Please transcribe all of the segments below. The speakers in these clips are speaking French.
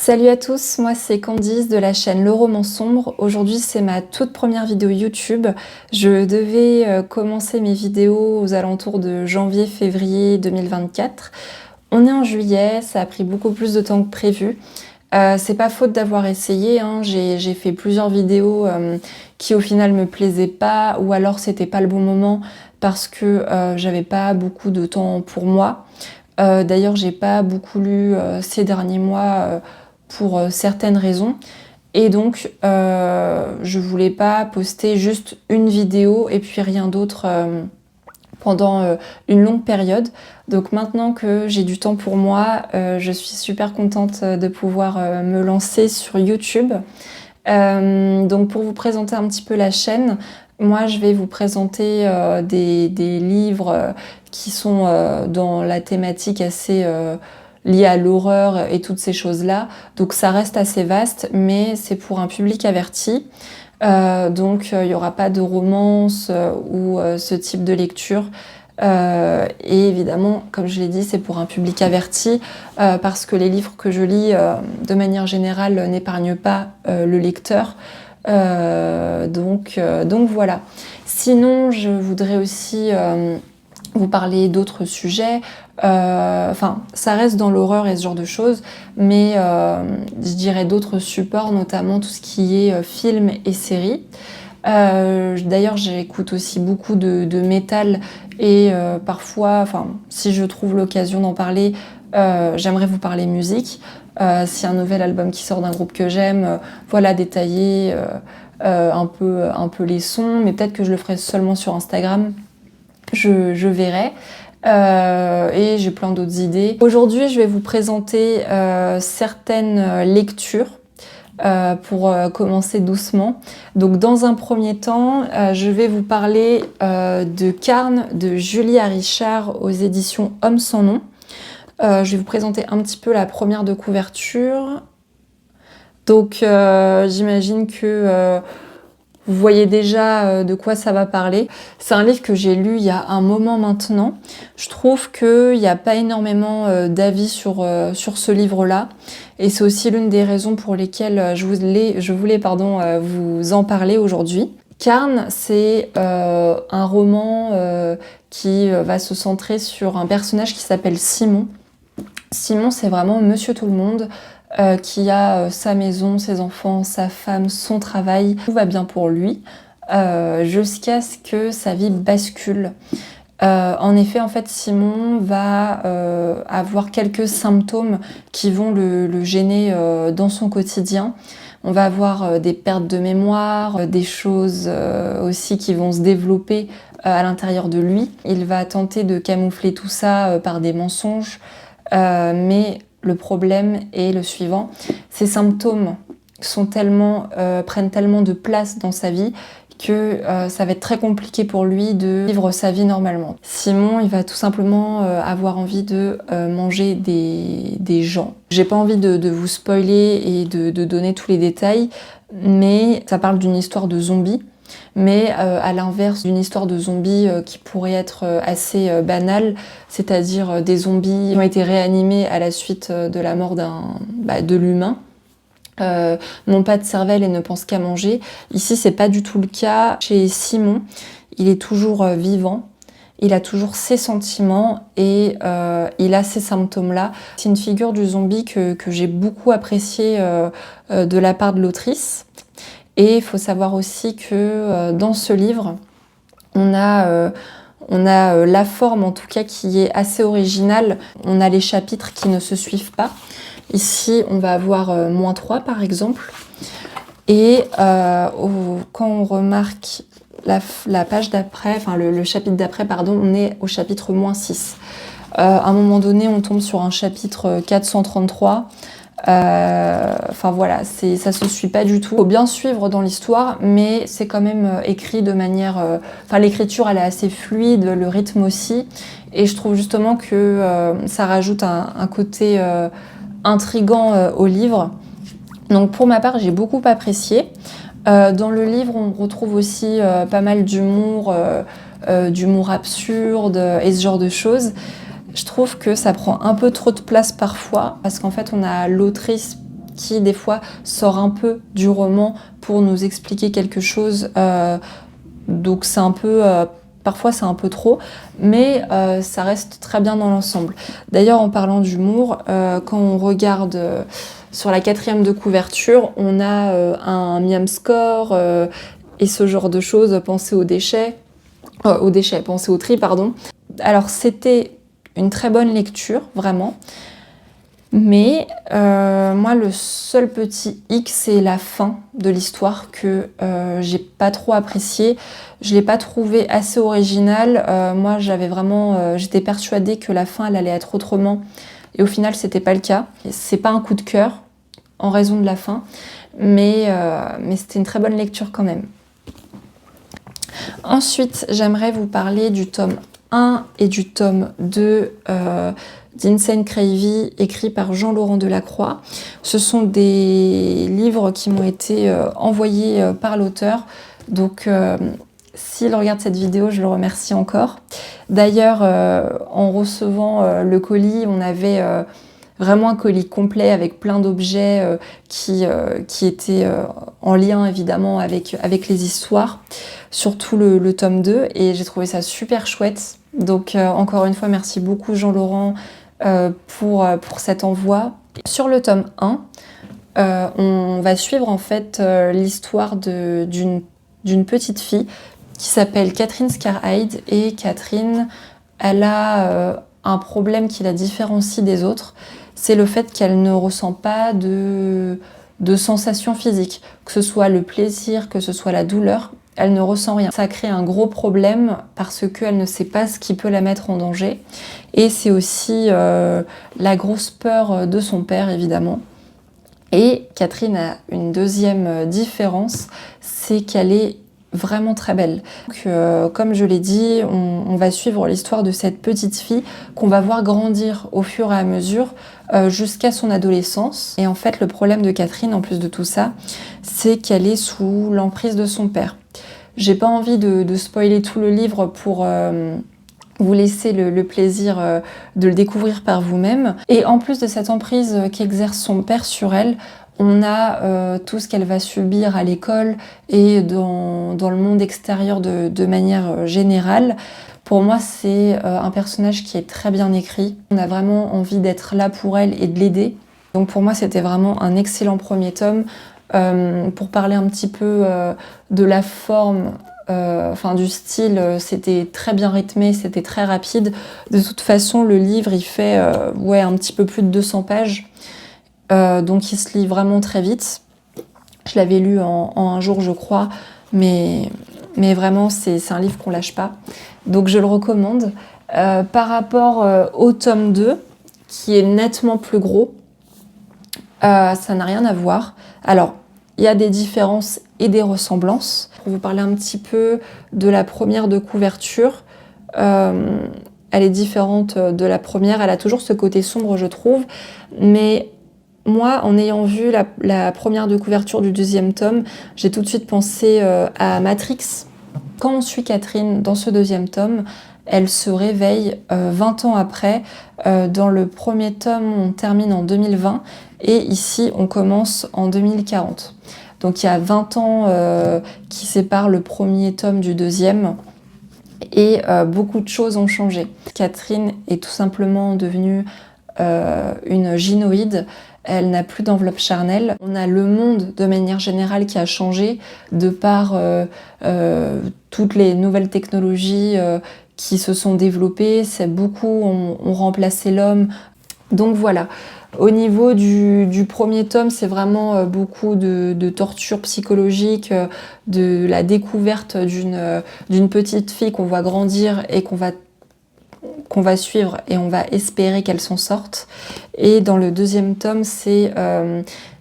Salut à tous, moi c'est Candice de la chaîne Le Roman Sombre. Aujourd'hui c'est ma toute première vidéo YouTube. Je devais commencer mes vidéos aux alentours de janvier-février 2024. On est en juillet, ça a pris beaucoup plus de temps que prévu. C'est pas faute d'avoir essayé, hein. J'ai fait plusieurs vidéos qui au final me plaisaient pas, ou alors c'était pas le bon moment parce que j'avais pas beaucoup de temps pour moi. D'ailleurs j'ai pas beaucoup lu ces derniers mois pour certaines raisons. Et donc, je voulais pas poster juste une vidéo et puis rien d'autre pendant une longue période. Donc maintenant que j'ai du temps pour moi, je suis super contente de pouvoir me lancer sur YouTube. Donc pour vous présenter un petit peu la chaîne, moi je vais vous présenter des livres qui sont dans la thématique assez liée à l'horreur et toutes ces choses-là. Donc ça reste assez vaste, mais c'est pour un public averti. Donc il n'y aura pas de romance ou ce type de lecture. Et évidemment, comme je l'ai dit, c'est pour un public averti parce que les livres que je lis, de manière générale, n'épargnent pas le lecteur. Donc voilà. Sinon, je voudrais aussi vous parler d'autres sujets. Enfin, ça reste dans l'horreur et ce genre de choses, mais je dirais d'autres supports, notamment tout ce qui est films et séries. D'ailleurs, j'écoute aussi beaucoup de métal et parfois, enfin, si je trouve l'occasion d'en parler, j'aimerais vous parler musique. S'il y a un nouvel album qui sort d'un groupe que j'aime, voilà, détailler un peu les sons, mais peut-être que je le ferai seulement sur Instagram. Je verrai. Et j'ai plein d'autres idées. Aujourd'hui, je vais vous présenter certaines lectures pour commencer doucement. Donc dans un premier temps, je vais vous parler de Carn de Julie Richard aux éditions Homme sans nom. Je vais vous présenter un petit peu la première de couverture. Donc j'imagine que vous voyez déjà de quoi ça va parler. C'est un livre que j'ai lu il y a un moment maintenant. Je trouve qu'il n'y a pas énormément d'avis sur ce livre-là. Et c'est aussi l'une des raisons pour lesquelles je voulais vous en parler aujourd'hui. Carn, c'est un roman qui va se centrer sur un personnage qui s'appelle Simon. Simon, c'est vraiment Monsieur Tout-le-Monde. Qui a sa maison, ses enfants, sa femme, son travail. Tout va bien pour lui, jusqu'à ce que sa vie bascule. En effet, en fait, Simon va avoir quelques symptômes qui vont le gêner dans son quotidien. On va avoir des pertes de mémoire, des choses aussi qui vont se développer à l'intérieur de lui. Il va tenter de camoufler tout ça par des mensonges, mais le problème est le suivant, ces symptômes prennent tellement de place dans sa vie que ça va être très compliqué pour lui de vivre sa vie normalement. Simon, il va tout simplement avoir envie de manger des gens. J'ai pas envie de vous spoiler et de donner tous les détails, mais ça parle d'une histoire de zombies. Mais à l'inverse d'une histoire de zombies qui pourrait être assez banale, c'est-à-dire des zombies qui ont été réanimés à la suite de la mort de l'humain, n'ont pas de cervelle et ne pensent qu'à manger. Ici, c'est pas du tout le cas. Chez Simon, il est toujours vivant, il a toujours ses sentiments et il a ces symptômes-là. C'est une figure du zombie que j'ai beaucoup appréciée de la part de l'autrice. Et il faut savoir aussi que dans ce livre, on a la forme en tout cas qui est assez originale. On a les chapitres qui ne se suivent pas. Ici, on va avoir -3 par exemple. Et quand on remarque la page d'après, enfin le chapitre d'après, pardon, on est au chapitre -6. À un moment donné, on tombe sur un chapitre 433. Enfin voilà, ça se suit pas du tout. Faut bien suivre dans l'histoire, mais c'est quand même écrit de manière... Enfin, l'écriture, elle est assez fluide, le rythme aussi. Et je trouve justement que ça rajoute un côté intriguant au livre. Donc pour ma part, j'ai beaucoup apprécié. Dans le livre, on retrouve aussi pas mal d'humour absurde et ce genre de choses. Je trouve que ça prend un peu trop de place parfois, parce qu'en fait on a l'autrice qui des fois sort un peu du roman pour nous expliquer quelque chose, donc c'est un peu... parfois c'est un peu trop, mais ça reste très bien dans l'ensemble. D'ailleurs, en parlant d'humour, quand on regarde sur la 4e de couverture, on a un Miam score et ce genre de choses, penser penser au tri, pardon. Alors c'était une très bonne lecture, vraiment. Mais moi, le seul petit hic, c'est la fin de l'histoire que j'ai pas trop appréciée. Je l'ai pas trouvée assez originale. Moi, j'étais persuadée que la fin, elle allait être autrement. Et au final, c'était pas le cas. C'est pas un coup de cœur en raison de la fin, mais c'était une très bonne lecture quand même. Ensuite, j'aimerais vous parler du tome 1 et du tome 2 d'Insane Cravey, écrit par Jean-Laurent Delacroix. Ce sont des livres qui m'ont été envoyés par l'auteur, donc s'il regarde cette vidéo, je le remercie encore. D'ailleurs, en recevant le colis, on avait vraiment un colis complet avec plein d'objets qui étaient en lien évidemment avec les histoires, surtout le tome 2, et j'ai trouvé ça super chouette. Donc encore une fois, merci beaucoup Jean-Laurent pour cet envoi. Sur le tome 1, on va suivre en fait l'histoire d'une petite fille qui s'appelle Catherine Scarhide, et Catherine, elle a un problème qui la différencie des autres, c'est le fait qu'elle ne ressent pas de sensations physiques, que ce soit le plaisir, que ce soit la douleur, elle ne ressent rien. Ça crée un gros problème parce qu'elle ne sait pas ce qui peut la mettre en danger, et c'est aussi la grosse peur de son père évidemment. Et Catherine a une deuxième différence, c'est qu'elle est vraiment très belle. Donc, comme je l'ai dit, on va suivre l'histoire de cette petite fille qu'on va voir grandir au fur et à mesure jusqu'à son adolescence. Et en fait, le problème de Catherine, en plus de tout ça, c'est qu'elle est sous l'emprise de son père. J'ai pas envie de spoiler tout le livre pour vous laisser le plaisir de le découvrir par vous-même. Et en plus de cette emprise qu'exerce son père sur elle, on a tout ce qu'elle va subir à l'école et dans le monde extérieur de manière générale. Pour moi, c'est un personnage qui est très bien écrit. On a vraiment envie d'être là pour elle et de l'aider. Donc pour moi, c'était vraiment un excellent premier tome. Pour parler un petit peu de la forme, du style, c'était très bien rythmé, c'était très rapide. De toute façon, le livre, il fait un petit peu plus de 200 pages. Donc il se lit vraiment très vite. Je l'avais lu en un jour, je crois, mais vraiment, c'est un livre qu'on lâche pas. Donc je le recommande. Par rapport au tome 2, qui est nettement plus gros, ça n'a rien à voir. Alors, il y a des différences et des ressemblances. Pour vous parler un petit peu de la première de couverture, elle est différente de la première. Elle a toujours ce côté sombre, je trouve. Mais moi, en ayant vu la première de couverture du deuxième tome, j'ai tout de suite pensé à Matrix. Quand on suit Catherine dans ce deuxième tome, elle se réveille 20 ans après. Dans le premier tome, on termine en 2020 et ici, on commence en 2040. Donc il y a 20 ans qui séparent le premier tome du deuxième et beaucoup de choses ont changé. Catherine est tout simplement devenue une gynoïde. Elle n'a plus d'enveloppe charnelle. On a le monde de manière générale qui a changé de par toutes les nouvelles technologies qui se sont développées. Beaucoup ont remplacé l'homme. Donc voilà. Au niveau du premier tome, c'est vraiment beaucoup de torture psychologique, de la découverte d'une petite fille qu'on voit grandir et qu'on va suivre et on va espérer qu'elle s'en sorte. Et dans le deuxième tome, c'est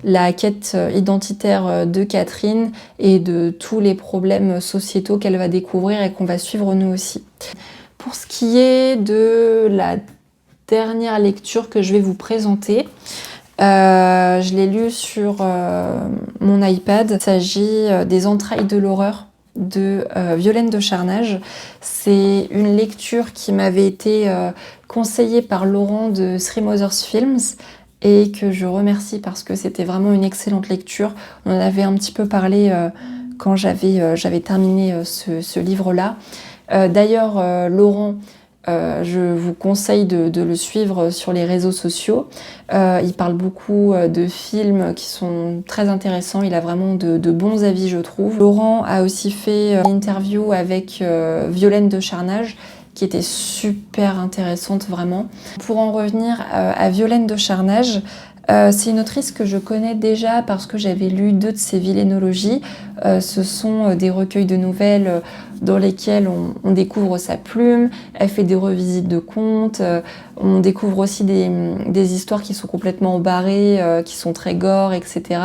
la quête identitaire de Catherine et de tous les problèmes sociétaux qu'elle va découvrir et qu'on va suivre nous aussi. Pour ce qui est de la dernière lecture que je vais vous présenter, je l'ai lu sur mon iPad. Il s'agit des Entrailles de l'horreur de Violaine de Charnage. C'est une lecture qui m'avait été conseillée par Laurent de Three Mothers Films et que je remercie parce que c'était vraiment une excellente lecture. On en avait un petit peu parlé quand j'avais terminé ce livre-là. D'ailleurs, Laurent, je vous conseille de le suivre sur les réseaux sociaux. Il parle beaucoup de films qui sont très intéressants. Il a vraiment de bons avis, je trouve. Laurent a aussi fait une interview avec Violaine de Charnage, qui était super intéressante, vraiment. Pour en revenir à Violaine de Charnage, c'est une autrice que je connais déjà parce que j'avais lu 2 de ses villénologies. Ce sont des recueils de nouvelles dans lesquels on découvre sa plume, elle fait des revisites de contes, on découvre aussi des histoires qui sont complètement barrées, qui sont très gore, etc.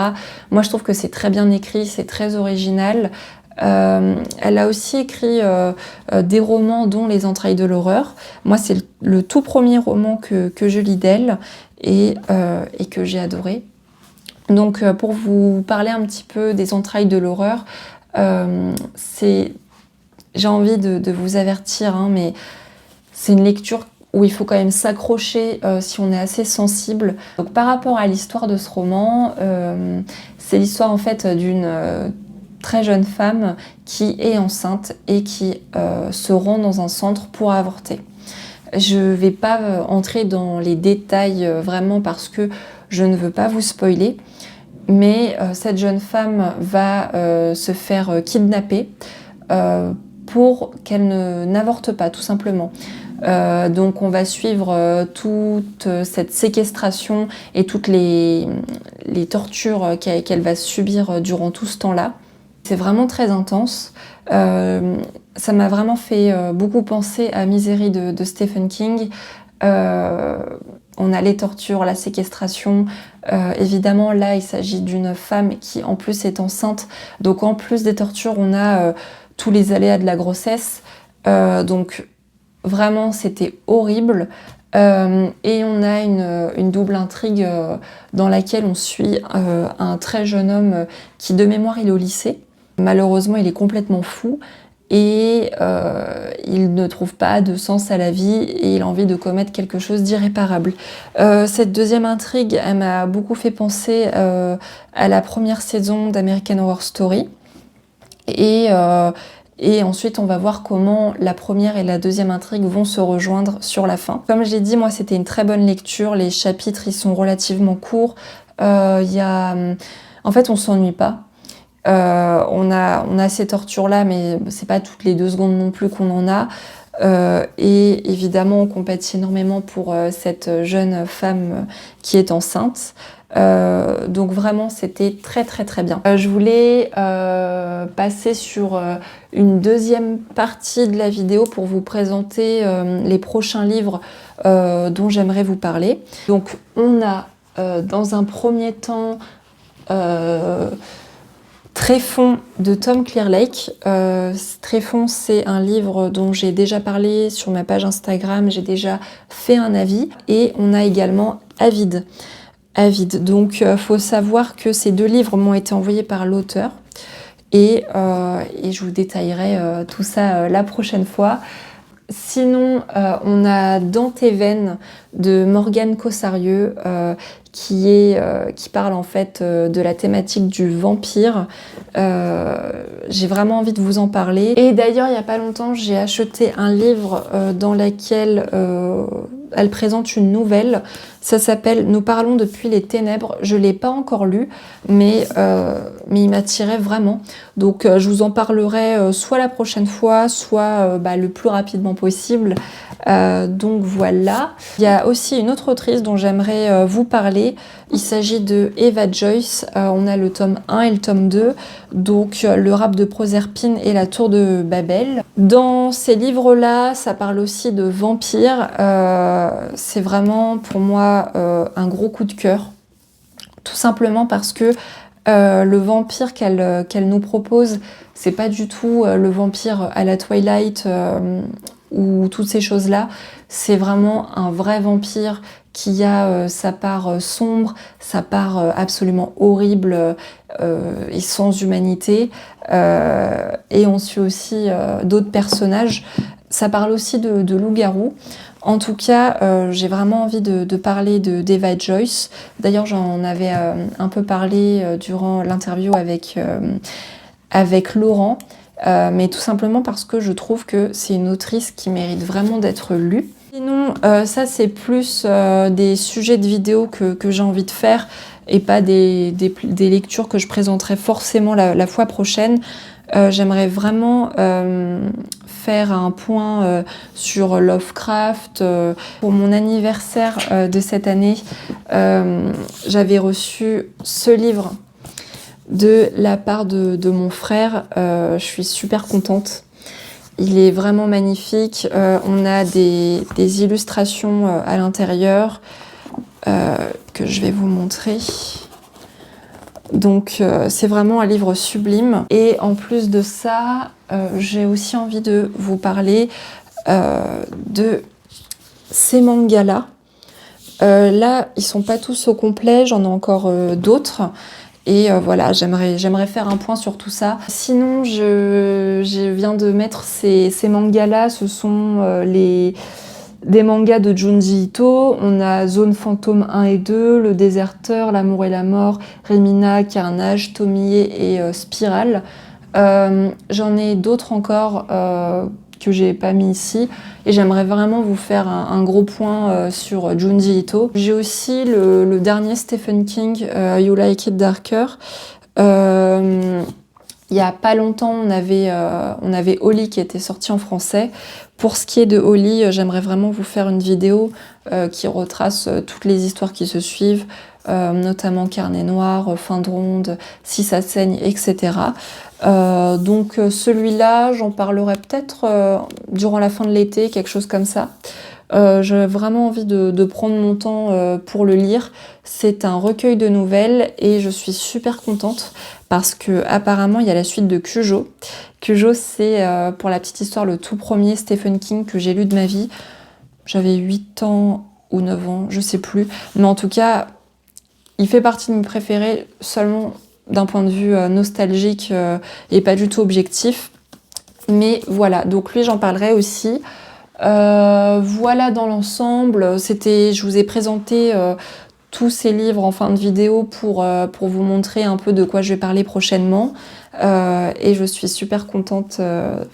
Moi je trouve que c'est très bien écrit, c'est très original. Elle a aussi écrit des romans dont Les Entrailles de l'horreur. Moi c'est le tout premier roman que je lis d'elle et que j'ai adoré. Donc pour vous parler un petit peu des Entrailles de l'horreur, j'ai envie de vous avertir, hein, mais c'est une lecture où il faut quand même s'accrocher si on est assez sensible. Donc par rapport à l'histoire de ce roman, c'est l'histoire en fait d'une très jeune femme qui est enceinte et qui se rend dans un centre pour avorter. Je ne vais pas entrer dans les détails vraiment parce que je ne veux pas vous spoiler, mais cette jeune femme va se faire kidnapper pour qu'elle n'avorte pas, tout simplement. Donc on va suivre toute cette séquestration et toutes les tortures qu'elle va subir durant tout ce temps-là. C'est vraiment très intense. Ça m'a vraiment fait beaucoup penser à Misery de Stephen King. On a les tortures, la séquestration. Évidemment, là, il s'agit d'une femme qui, en plus, est enceinte. Donc, en plus des tortures, on a tous les aléas de la grossesse. Donc, vraiment, c'était horrible. Et on a une double intrigue dans laquelle on suit un très jeune homme qui, de mémoire, il est au lycée. Malheureusement, il est complètement fou et il ne trouve pas de sens à la vie et il a envie de commettre quelque chose d'irréparable. Cette deuxième intrigue, elle m'a beaucoup fait penser à la première saison d'American Horror Story. Et ensuite, on va voir comment la première et la deuxième intrigue vont se rejoindre sur la fin. Comme j'ai dit, moi, c'était une très bonne lecture. Les chapitres, ils sont relativement courts. En fait, on s'ennuie pas. On a ces tortures-là, mais c'est pas toutes les 2 secondes non plus qu'on en a. Et évidemment, on compatit énormément pour cette jeune femme qui est enceinte. Donc vraiment, c'était très très très bien. Je voulais passer sur une deuxième partie de la vidéo pour vous présenter les prochains livres dont j'aimerais vous parler. Donc on a dans un premier temps Tréfond de Tom Clearlake. Tréfond, c'est un livre dont j'ai déjà parlé sur ma page Instagram, j'ai déjà fait un avis. Et on a également Avide. Donc, faut savoir que ces 2 livres m'ont été envoyés par l'auteur. Et je vous détaillerai tout ça la prochaine fois. Sinon, on a Dans tes veines de Morgane Cossarieux qui parle en fait de la thématique du vampire. J'ai vraiment envie de vous en parler. Et d'ailleurs, il n'y a pas longtemps, j'ai acheté un livre dans lequel elle présente une nouvelle. Ça s'appelle « Nous parlons depuis les ténèbres ». Je ne l'ai pas encore lu, mais il m'attirait vraiment. Donc je vous en parlerai soit la prochaine fois, soit le plus rapidement possible. Donc voilà. Il y a aussi une autre autrice dont j'aimerais vous parler. Il s'agit de Eva Joyce. On a le tome 1 et le tome 2. Donc Le rap de Proserpine et La tour de Babel. Dans ces livres-là, ça parle aussi de vampires. C'est vraiment pour moi un gros coup de cœur. Tout simplement parce que le vampire qu'elle nous propose, c'est pas du tout le vampire à la Twilight ou toutes ces choses-là. C'est vraiment un vrai vampire qui a sa part sombre, sa part absolument horrible et sans humanité. Et on suit aussi d'autres personnages. Ça parle aussi de loup-garou. En tout cas, j'ai vraiment envie de parler d'Eva Joyce. D'ailleurs, j'en avais un peu parlé durant l'interview avec Laurent, mais tout simplement parce que je trouve que c'est une autrice qui mérite vraiment d'être lue. Sinon, ça c'est plus des sujets de vidéos que j'ai envie de faire et pas des lectures que je présenterai forcément la fois prochaine. J'aimerais vraiment faire un point sur Lovecraft. Pour mon anniversaire de cette année, j'avais reçu ce livre de la part de mon frère. Je suis super contente. Il est vraiment magnifique. On a des illustrations à l'intérieur que je vais vous montrer. Donc c'est vraiment un livre sublime. Et en plus de ça, j'ai aussi envie de vous parler de ces mangas-là. Là, ils sont pas tous au complet, j'en ai encore d'autres. Et voilà, j'aimerais faire un point sur tout ça. Sinon, je viens de mettre ces mangas-là, ce sont des mangas de Junji Ito. On a Zone Fantôme 1 et 2, Le Déserteur, L'amour et la mort, Remina, Carnage, Tomie et Spirale. J'en ai d'autres encore que j'ai pas mis ici et j'aimerais vraiment vous faire un gros point sur Junji Ito. J'ai aussi le dernier Stephen King, You Like It Darker. Il y a pas longtemps, on avait Oli qui était sorti en français. Pour ce qui est de Oli, j'aimerais vraiment vous faire une vidéo qui retrace toutes les histoires qui se suivent, notamment Carnet Noir, Fin de Ronde, Si ça saigne, etc. Donc celui-là, j'en parlerai peut-être durant la fin de l'été, quelque chose comme ça. J'ai vraiment envie de prendre mon temps pour le lire. C'est un recueil de nouvelles et je suis super contente parce que apparemment il y a la suite de Cujo. Cujo, c'est pour la petite histoire le tout premier Stephen King que j'ai lu de ma vie. J'avais 8 ans ou 9 ans, je sais plus. Mais en tout cas, il fait partie de mes préférés seulement d'un point de vue nostalgique et pas du tout objectif. Mais voilà, donc lui j'en parlerai aussi. Voilà dans l'ensemble, je vous ai présenté tous ces livres en fin de vidéo pour vous montrer un peu de quoi je vais parler prochainement. Et je suis super contente,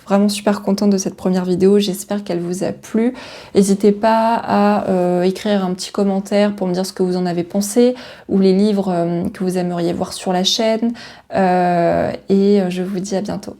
vraiment super contente de cette première vidéo. J'espère qu'elle vous a plu. N'hésitez pas à écrire un petit commentaire pour me dire ce que vous en avez pensé ou les livres que vous aimeriez voir sur la chaîne. Et je vous dis à bientôt.